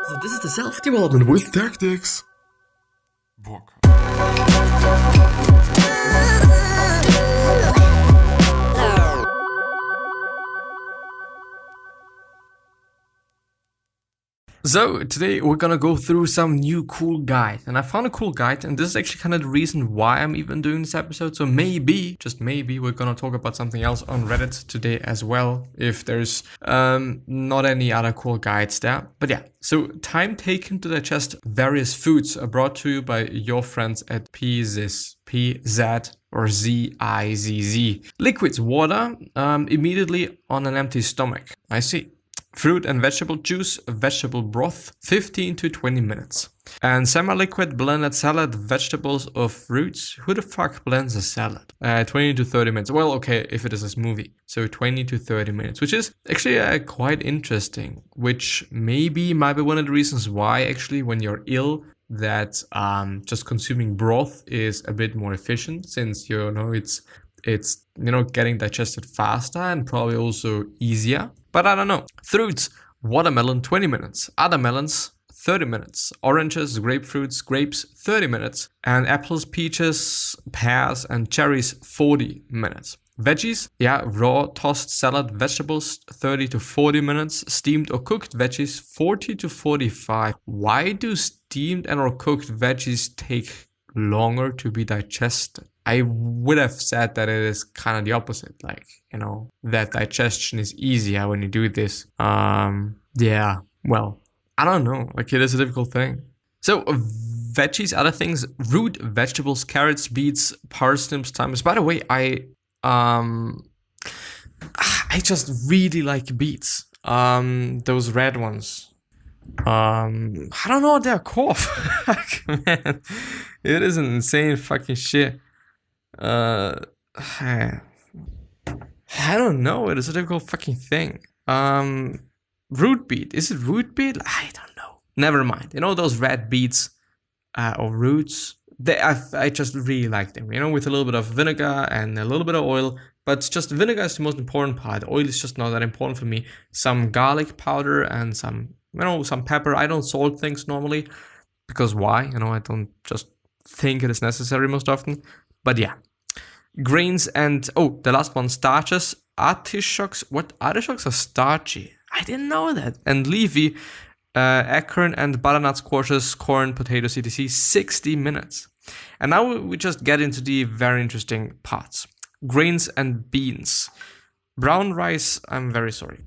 So this is the self-development with tactics book. So today we're gonna go through some new cool guide, and I found a cool guide, and this is actually kind of the reason why I'm even doing this episode. So maybe, just maybe, we're gonna talk about something else on Reddit today as well, if there's not any other cool guides there. But yeah, so time taken to digest various foods are brought to you by your friends at PZ or ZIZZ. Liquids, water, immediately on an empty stomach. I see. Fruit and vegetable juice, vegetable broth, 15 to 20 minutes. And semi-liquid blended salad, vegetables or fruits. Who the fuck blends a salad? 20 to 30 minutes. Well, okay, if it is a smoothie. So 20 to 30 minutes, which is actually quite interesting, which maybe might be one of the reasons why actually when you're ill, that just consuming broth is a bit more efficient, since you know it's getting digested faster and probably also easier. But I don't know. Fruits, watermelon 20 minutes, other melons 30 minutes, oranges, grapefruits, grapes 30 minutes, and apples, peaches, pears and cherries 40 minutes. Veggies, raw tossed salad, vegetables 30 to 40 minutes, steamed or cooked veggies 40 to 45. Why do steamed and or cooked veggies take longer to be digested? I would have said that it is kind of the opposite, like, that digestion is easier when you do this. Well, I don't know, like, it is a difficult thing. So veggies, other things, root vegetables, carrots, beets, parsnips, thymus. By the way, I just really like beets, those red ones. I don't know what they're called. Man, it is an insane fucking shit. I don't know. It is a difficult fucking thing. Root beet. Is it root beet? I don't know. Never mind. Those red beets or roots. I just really like them. With a little bit of vinegar and a little bit of oil. But just vinegar is the most important part. Oil is just not that important for me. Some garlic powder and some pepper. I don't salt things normally. Because why? I don't just think it is necessary most often. But yeah, grains and, the last one, starches, artichokes. What? Artichokes are starchy. I didn't know that. And leafy, acorn and butternut squashes, corn, potatoes, etc. 60 minutes. And now we just get into the very interesting parts. Grains and beans. Brown rice, I'm very sorry.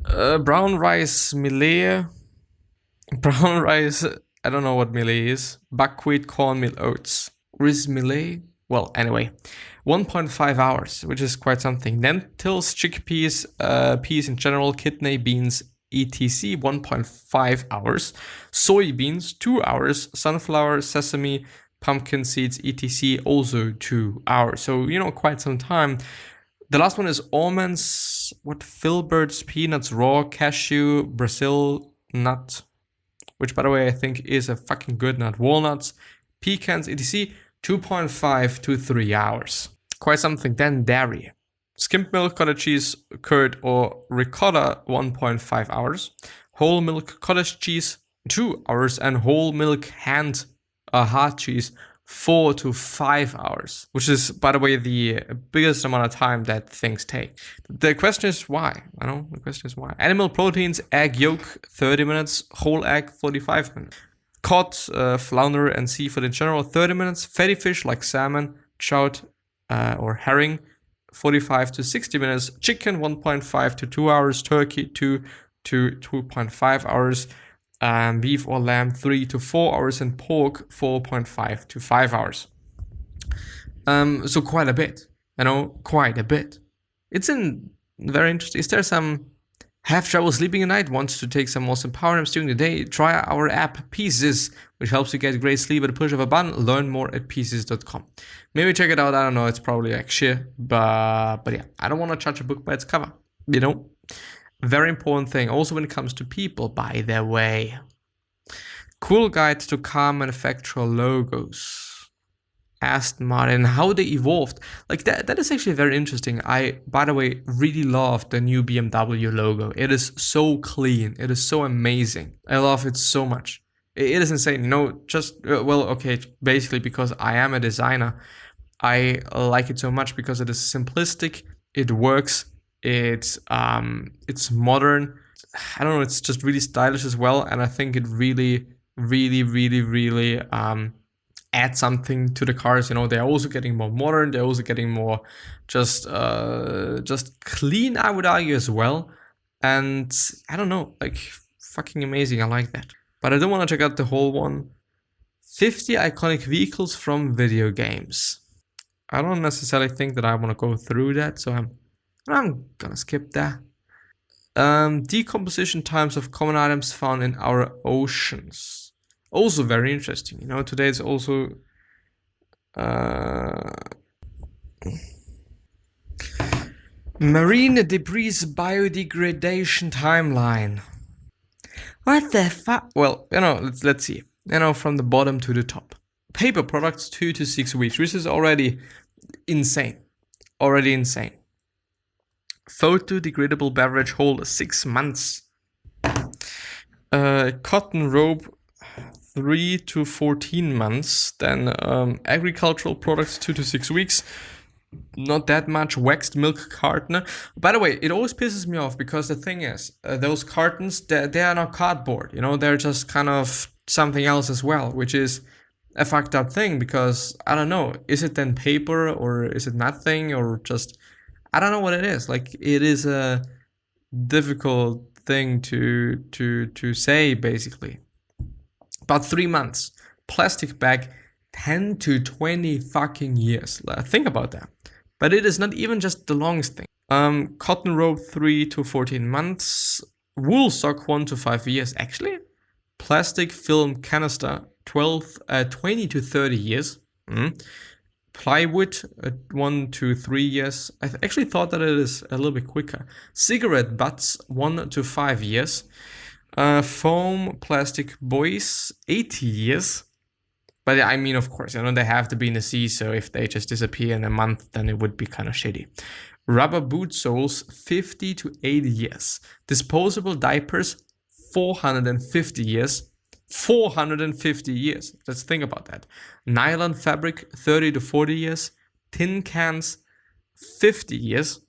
Brown rice, millet. Brown rice, I don't know what millet is. Buckwheat, cornmeal, oats. Or is millet? Well, anyway, 1.5 hours, which is quite something. Lentils, chickpeas, peas in general, kidney beans, etc. 1.5 hours. Soybeans, 2 hours. Sunflower, sesame, pumpkin seeds, etc. also 2 hours. So, quite some time. The last one is almonds, filberts, peanuts, raw, cashew, Brazil nut, which by the way I think is a fucking good nut, walnuts, pecans, etc. 2.5 to 3 hours. Quite something. Then dairy. Skimmed milk, cottage cheese, curd or ricotta, 1.5 hours. Whole milk cottage cheese, 2 hours. And whole milk hard cheese, 4 to 5 hours. Which is, by the way, the biggest amount of time that things take. The question is why? The question is why. Animal proteins, egg yolk, 30 minutes. Whole egg, 45 minutes. Cod, flounder and seafood in general, 30 minutes. Fatty fish like salmon, trout or herring, 45 to 60 minutes. Chicken, 1.5 to 2 hours. Turkey, 2 to 2.5 hours. Beef or lamb, 3 to 4 hours. And pork, 4.5 to 5 hours. So quite a bit, quite a bit. It's very interesting. Is there some... Have trouble sleeping at night? Wants to take some awesome power naps during the day? Try our app Pieces, which helps you get great sleep at the push of a button. Learn more at pieces.com. Maybe check it out. I don't know. It's probably like shit, but yeah, I don't want to judge a book by its cover. Very important thing. Also, when it comes to people, by the way, cool guide to car manufacturer logos. Aston Martin, how they evolved. Like that is actually very interesting. I, by the way, really love the new BMW logo. It is so clean. It is so amazing. I love it so much. It is insane. You know, just, well, okay, basically because I am a designer, I like it so much because it is simplistic. It works. It's modern. I don't know. It's just really stylish as well. And I think it really add something to the cars. You know, they're also getting more modern. They're also getting more just clean, I would argue, as well. And I don't know, like fucking amazing. I like that. But I don't want to check out the whole one. 50 iconic vehicles from video games. I don't necessarily think that I want to go through that, so I'm gonna skip that. Decomposition times of common items found in our oceans. Also very interesting. You know, today it's also marine debris biodegradation timeline. What the fuck? Well, you know, let's see. You know, from the bottom to the top. Paper products 2 to 6 weeks, which is already insane. Photo degradable beverage holder 6 months. Cotton rope 3 to 14 months. Then agricultural products 2 to 6 weeks. Not that much. Waxed milk carton. By the way, it always pisses me off because the thing is, those cartons, they are not cardboard. You know, they're just kind of something else as well, which is a fucked up thing because I don't know. Is it then paper or is it nothing or just, I don't know what it is. Like, it is a difficult thing to say basically. About 3 months. Plastic bag 10 to 20 fucking years. Think about that. But it is not even just the longest thing. Cotton rope 3 to 14 months. Wool sock 1 to 5 years. Actually, plastic film canister 20 to 30 years. Plywood 1 to 3 years. I actually thought that it is a little bit quicker. Cigarette butts 1 to 5 years. Foam plastic buoys 80 years. But I mean, of course, you know, they have to be in the sea, so if they just disappear in a month, then it would be kind of shitty. Rubber boot soles 50 to 80 years. Disposable diapers 450 years. 450 years. Let's think about that. Nylon fabric 30 to 40 years. Tin cans 50 years.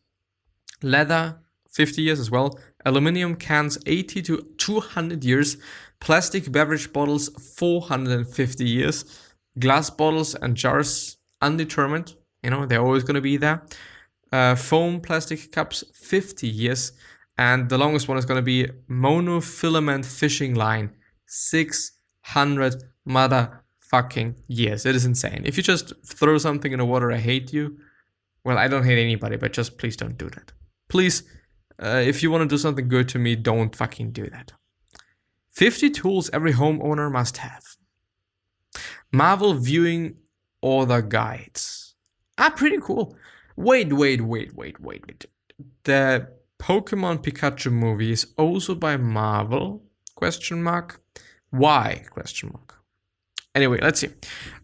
Leather 50 years as well. Aluminium cans 80 to 200 years. Plastic beverage bottles 450 years. Glass bottles and jars undetermined. You know, they're always going to be there. Foam plastic cups 50 years. And the longest one is going to be monofilament fishing line 600 motherfucking years. It is insane. If you just throw something in the water, I hate you. Well, I don't hate anybody, but just please don't do that. Please, if you want to do something good to me, don't fucking do that. 50 tools every homeowner must have. Marvel viewing order guides. Pretty cool. Wait. The Pokemon Pikachu movie is also by Marvel? Question mark. Why? Question mark. Anyway, let's see.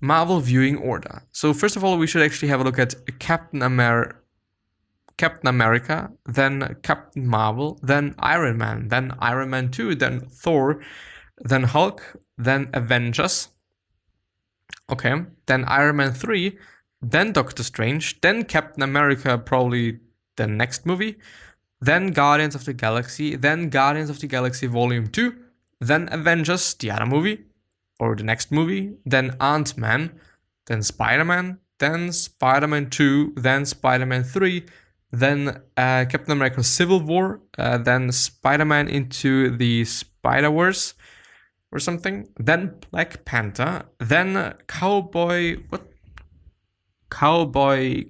Marvel viewing order. So first of all, we should actually have a look at Captain America, then Captain Marvel, then Iron Man, then Iron Man 2, then Thor, then Hulk, then Avengers. Okay, then Iron Man 3, then Doctor Strange, then Captain America, probably the next movie, then Guardians of the Galaxy, then Guardians of the Galaxy Volume 2, then Avengers, the other movie, or the next movie, then Ant-Man, then Spider-Man, then Spider-Man 2, then Spider-Man 3, then Captain America Civil War, then Spider-Man Into the Spider-Verse or something, then Black Panther, then Cowboy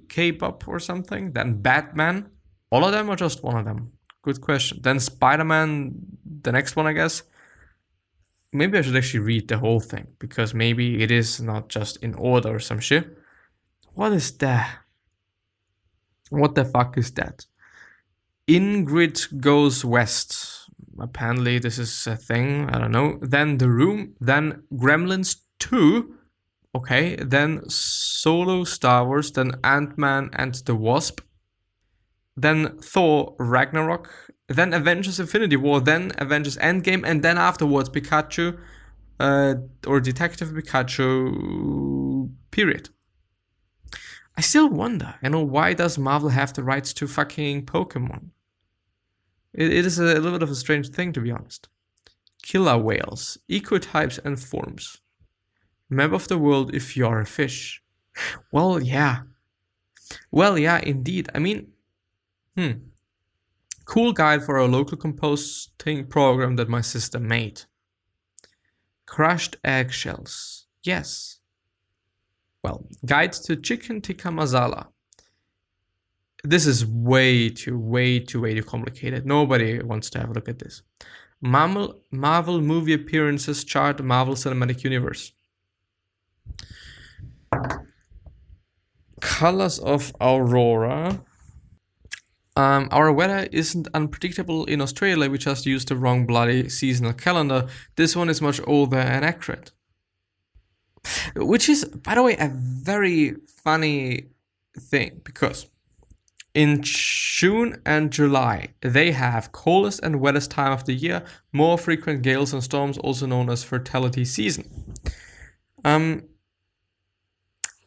K-pop or something, then Batman. All of them or just one of them? Good question. Then Spider-Man, the next one, I guess. Maybe I should actually read the whole thing, because maybe it is not just in order or some shit. What is that? What the fuck is that? Ingrid Goes West. Apparently this is a thing. I don't know. Then The Room. Then Gremlins 2. Okay, then Solo Star Wars, then Ant-Man and the Wasp, then Thor Ragnarok, then Avengers Infinity War, then Avengers Endgame, and then afterwards Pikachu, or Detective Pikachu, period. I still wonder, why does Marvel have the rights to fucking Pokemon? It is a little bit of a strange thing, to be honest. Killer whales, ecotypes and forms. Map of the world if you're a fish. Well, yeah. Well, yeah, indeed. I mean, cool guide for a local composting program that my sister made. Crushed eggshells. Yes. Well, guide to chicken tikka masala. This is way too complicated. Nobody wants to have a look at this. Marvel movie appearances chart, Marvel Cinematic Universe. Colors of Aurora. Our weather isn't unpredictable in Australia. We just used the wrong bloody seasonal calendar. This one is much older and accurate. Which is, by the way, a very funny thing, because in June and July, they have coldest and wettest time of the year, more frequent gales and storms, also known as fertility season.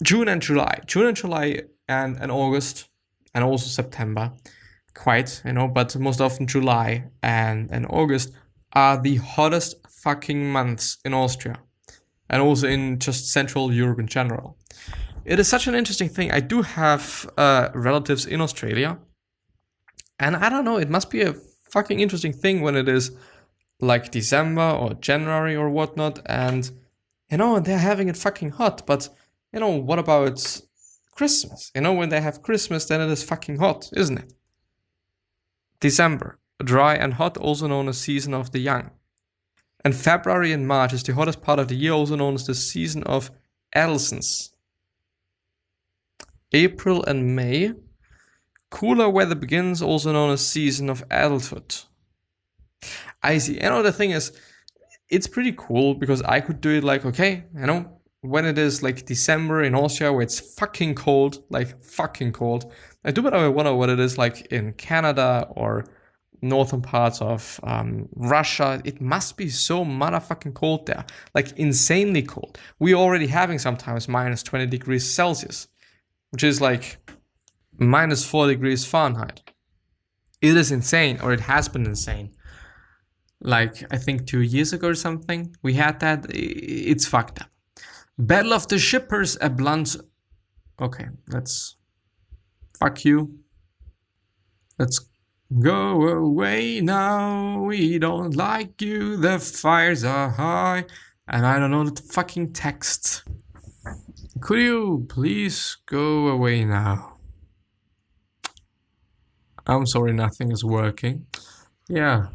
June and July and August and also September, but most often July and August are the hottest fucking months in Austria and also in just Central Europe in general. It is such an interesting thing. I do have relatives in Australia, and I don't know, it must be a fucking interesting thing when it is like December or January or whatnot, and they're having it fucking hot, but what about Christmas? When they have Christmas, then it is fucking hot, isn't it? December, dry and hot, also known as season of the young. And February and March is the hottest part of the year, also known as the season of adolescence. April and May, cooler weather begins, also known as season of adulthood. I see. The thing is, it's pretty cool because I could do it like, okay, when it is like December in Austria where it's fucking cold, like fucking cold. I do, but I wonder what it is like in Canada or northern parts of Russia. It must be so motherfucking cold there, like insanely cold. We're already having sometimes minus 20 degrees Celsius, which is like minus 4 degrees Fahrenheit. It is insane, or it has been insane. Like, I think 2 years ago or something, we had that. It's fucked up. Battle of the Shippers, a blunt... Okay, let's... Fuck you. Let's go away now. We don't like you. The fires are high. And I don't know the fucking text. Could you please go away now? I'm sorry, nothing is working. Yeah.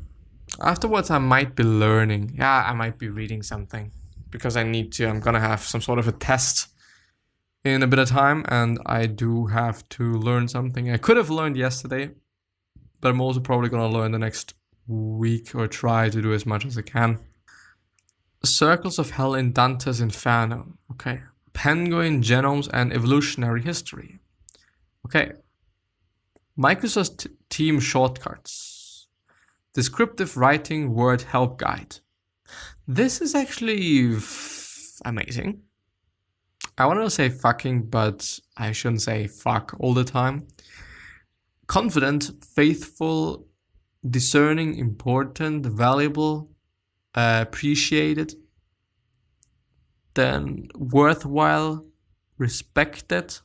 Afterwards, I might be learning. Yeah, I might be reading something. Because I need to. I'm gonna have some sort of a test in a bit of time, and I do have to learn something. I could have learned yesterday, but I'm also probably gonna learn the next week or try to do as much as I can. Circles of Hell in Dante's Inferno. Okay. Penguin genomes and evolutionary history. Okay. Microsoft Team shortcuts. Descriptive writing word help guide. This is actually amazing. I want to say fucking, but I shouldn't say fuck all the time. Confident, faithful, discerning, important, valuable, appreciated, then worthwhile, respected,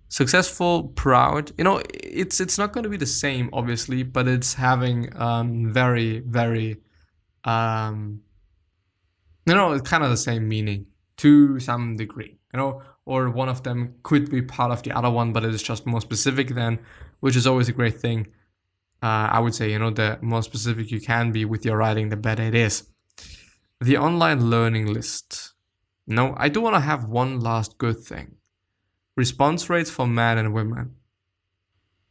successful, proud. It's not going to be the same, obviously, but it's having very, very... it's kind of the same meaning to some degree, or one of them could be part of the other one, but it is just more specific then, which is always a great thing. I would say, the more specific you can be with your writing, the better it is. The online learning list. No, I do want to have one last good thing. Response rates for men and women.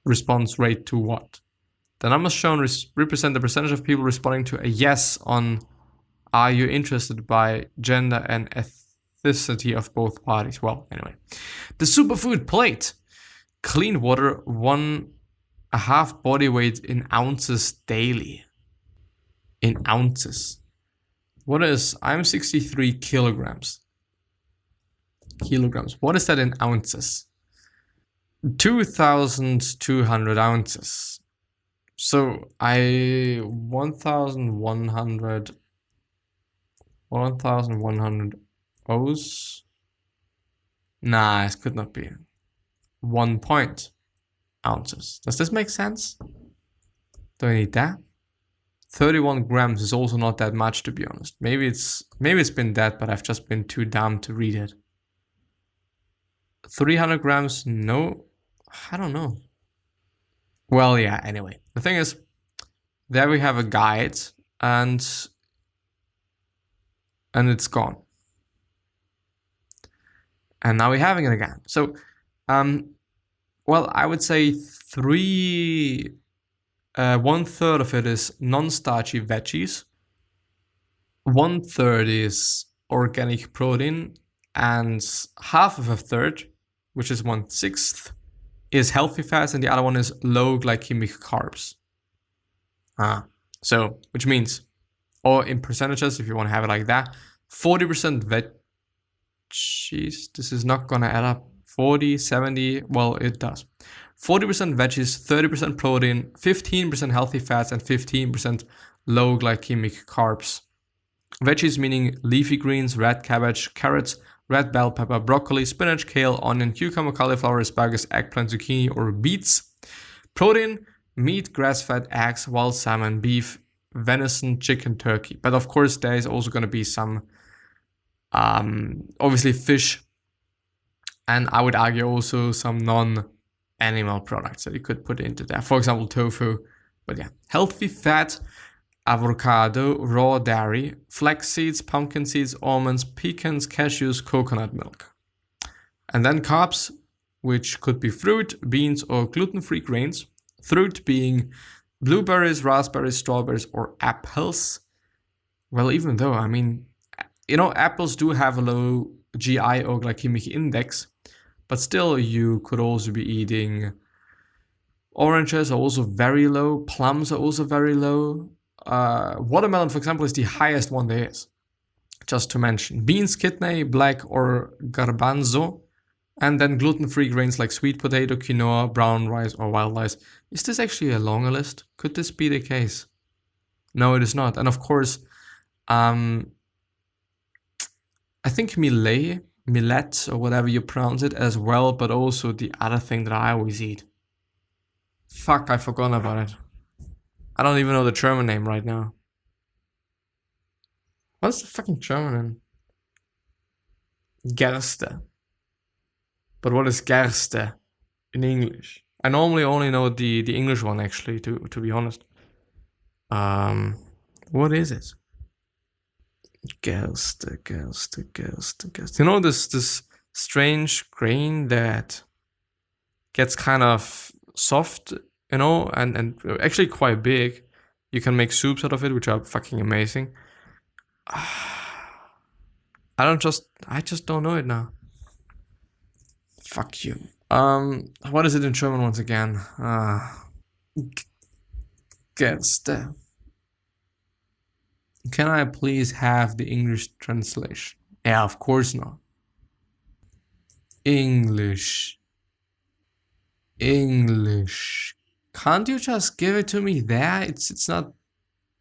Response rate to what? The numbers shown represent the percentage of people responding to a yes on are you interested by gender and ethnicity of both parties. Well, anyway. The superfood plate. Clean water, 1.5 body weight in ounces daily. In ounces. What is, I'm 63 kilograms. What is that in ounces? 2,200 ounces. So 1,100 O's. Nah, it could not be. 1 point ounces. Does this make sense? Do I need that? 31 grams is also not that much, to be honest. Maybe it's been that, but I've just been too dumb to read it. 300 grams? No, I don't know. Well, yeah, anyway. The thing is, there we have a guide, and it's gone. And now we're having it again. So, well, I would say 1/3 of it is non-starchy veggies. 1/3 is organic protein, and half of a third, which is 1/6, is healthy fats, and the other one is low glycemic carbs. So, which means, or in percentages, if you want to have it like that, 40% veggies. This is not gonna add up. 40, 70, well, it does. 40% veggies, 30% protein, 15% healthy fats, and 15% low glycemic carbs. Veggies meaning leafy greens, red cabbage, carrots, red bell pepper, broccoli, spinach, kale, onion, cucumber, cauliflower, asparagus, eggplant, zucchini, or beets. Protein, meat, grass-fed, eggs, wild salmon, beef, venison, chicken, turkey. But of course, there is also going to be some, obviously fish, and I would argue also some non-animal products that you could put into there. For example, tofu. But yeah, healthy fat, avocado, raw dairy, flax seeds, pumpkin seeds, almonds, pecans, cashews, coconut milk. And then carbs, which could be fruit, beans, or gluten-free grains. Fruit being blueberries, raspberries, strawberries, or apples. Well, even though, I mean, you know, apples do have a low GI or glycemic index, but still you could also be eating oranges are also very low, plums are also very low. Watermelon, for example, is the highest one there is, just to mention. Beans, kidney, black or garbanzo, and then gluten-free grains like sweet potato, quinoa, brown rice, or wild rice. Is this actually a longer list? Could this be the case? No, it is not. And of course, I think millet, or whatever you pronounce it as well, but also the other thing that I always eat. Fuck, I forgot about it. I don't even know the German name right now. What's the fucking German name? Gerste. But what is Gerste in English? I normally only know the English one, actually, to be honest. What is it? Gerste. You know this strange grain that gets kind of soft, you know, and actually quite big. You can make soups out of it, which are fucking amazing. I just don't know it now. Fuck you. What is it in German once again? Gerste. Can I please have the English translation? Yeah, of course not. English. Can't you just give it to me there? It's not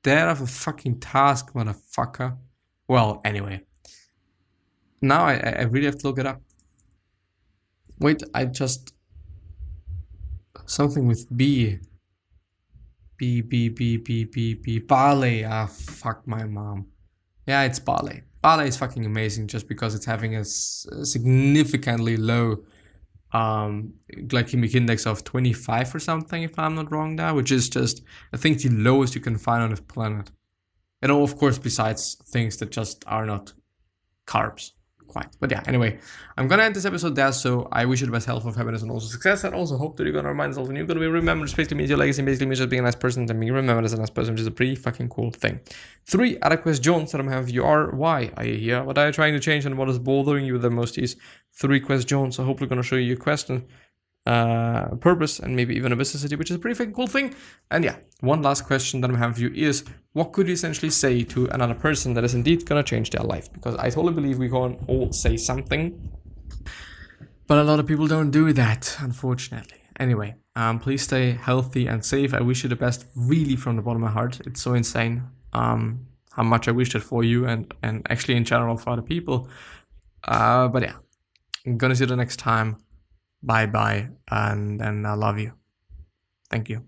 that of a fucking task, motherfucker. Well, anyway. Now I really have to look it up. Wait, something with B. Barley. Ah, fuck my mom. Yeah, it's barley. Barley is fucking amazing just because it's having a significantly low glycemic index of 25 or something, if I'm not wrong there, which is just, I think, the lowest you can find on this planet. And of course, besides things that just are not carbs. quiet. But yeah, anyway, I'm gonna end this episode there. So I wish you the best health, of happiness, and also success. And also hope that you're gonna remind yourself and you're gonna be remembered. This basically means your legacy, basically means just being a nice person. And being remembered as a nice person, which is a pretty fucking cool thing. 3 other questions that I have you are: why are you here? What are you trying to change? And what is bothering you the most? These 3 questions. So hopefully gonna show you a question, purpose, and maybe even a business idea, which is a pretty fucking cool thing. And yeah, one last question that I have for you is: what could you essentially say to another person that is indeed gonna change their life? Because I totally believe we can all say something, but a lot of people don't do that, unfortunately. Anyway, please stay healthy and safe. I wish you the best, really, from the bottom of my heart. It's so insane how much I wish that for you and actually in general for other people. But yeah, I'm gonna see you the next time. Bye bye, and I love you. Thank you.